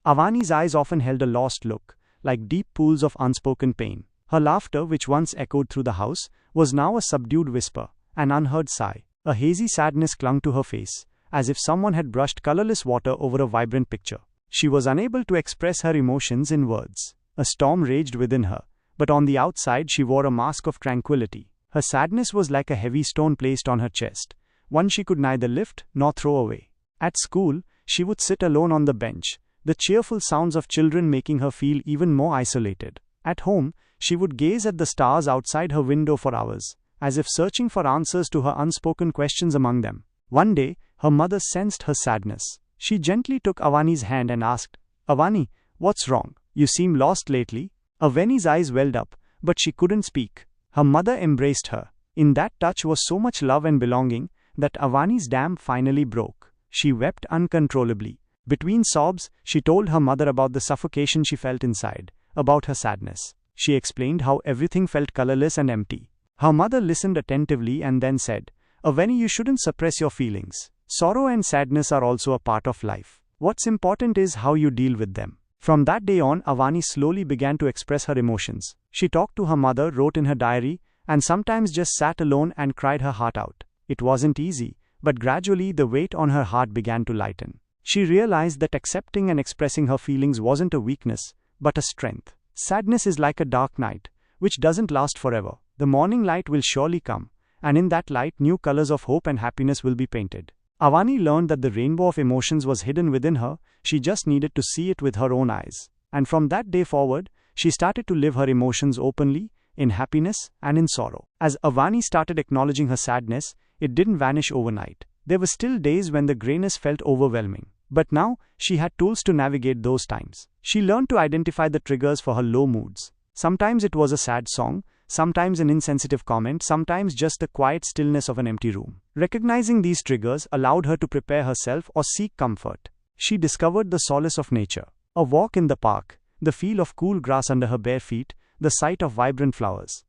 Avani's eyes often held a lost look, like deep pools of unspoken pain. Her laughter, which once echoed through the house, was now a subdued whisper, an unheard sigh. A hazy sadness clung to her face, as if someone had brushed colorless water over a vibrant picture. She was unable to express her emotions in words. A storm raged within her, but on the outside she wore a mask of tranquility. Her sadness was like a heavy stone placed on her chest, one she could neither lift nor throw away. At school, she would sit alone on the bench, the cheerful sounds of children making her feel even more isolated. At home, she would gaze at the stars outside her window for hours, as if searching for answers to her unspoken questions among them. One day, her mother sensed her sadness. She gently took Avani's hand and asked, "Avani, what's wrong? You seem lost lately." Avani's eyes welled up, but she couldn't speak. Her mother embraced her. In that touch was so much love and belonging that Avani's dam finally broke. She wept uncontrollably. Between sobs, she told her mother about the suffocation she felt inside, about her sadness. She explained how everything felt colorless and empty. Her mother listened attentively and then said, "Avani, you shouldn't suppress your feelings. Sorrow and sadness are also a part of life. What's important is how you deal with them." From that day on, Avani slowly began to express her emotions. She talked to her mother, wrote in her diary, and sometimes just sat alone and cried her heart out. It wasn't easy, but gradually the weight on her heart began to lighten. She realized that accepting and expressing her feelings wasn't a weakness, but a strength. Sadness is like a dark night, which doesn't last forever. The morning light will surely come, and in that light new colors of hope and happiness will be painted. Avani learned that the rainbow of emotions was hidden within her, she just needed to see it with her own eyes. And from that day forward, she started to live her emotions openly, in happiness and in sorrow. As Avani started acknowledging her sadness, it didn't vanish overnight. There were still days when the grayness felt overwhelming. But now, she had tools to navigate those times. She learned to identify the triggers for her low moods. Sometimes it was a sad song, sometimes an insensitive comment, sometimes just the quiet stillness of an empty room. Recognizing these triggers allowed her to prepare herself or seek comfort. She discovered the solace of nature. A walk in the park, the feel of cool grass under her bare feet, the sight of vibrant flowers.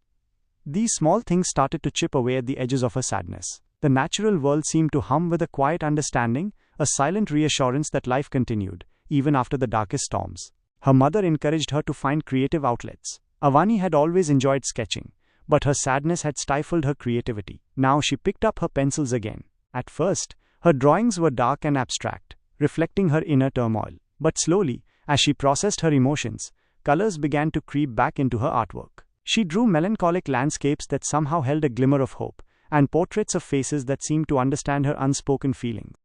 These small things started to chip away at the edges of her sadness. The natural world seemed to hum with a quiet understanding, a silent reassurance that life continued, even after the darkest storms. Her mother encouraged her to find creative outlets. Avani had always enjoyed sketching, but her sadness had stifled her creativity. Now she picked up her pencils again. At first, her drawings were dark and abstract, reflecting her inner turmoil. But slowly, as she processed her emotions, colors began to creep back into her artwork. She drew melancholic landscapes that somehow held a glimmer of hope, and portraits of faces that seemed to understand her unspoken feelings.